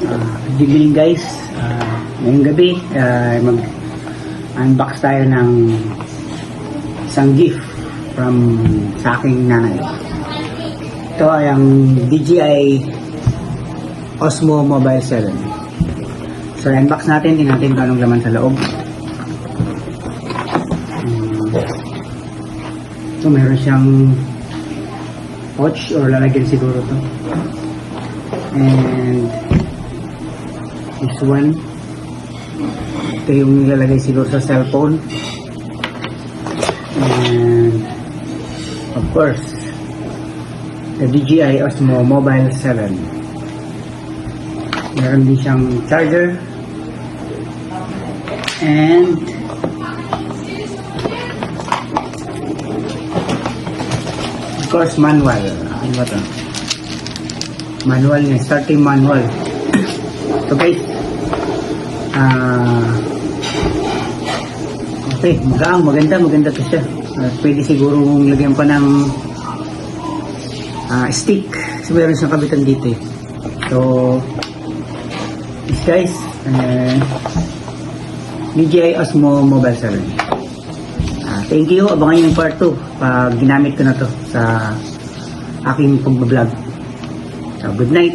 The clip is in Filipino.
Good evening guys. Ngayong gabi, mag-unbox tayo ng isang gift sa aking nanay. Ito ay ang DJI Osmo Mobile 7. So, unbox natin. Tingnan natin kung anong laman sa loob. So, meron siyang pouch or lalagyan siguro to. And this one, ito yung nilalagay siguro sa cellphone. And of course, the DJI Osmo Mobile 7. Meron din siyang charger. And of course, manual. Ano ba ito? Manual niya, starting manual. So guys, okay, maganda to siya. Pwede siguro lagyan pa ng stick. So meron siyang kabitan dito eh. So this guys, DJI Osmo Mobile 7. Thank you. Abangan yung part 2 pag ginamit ko na to sa aking pag-vlog. So good night.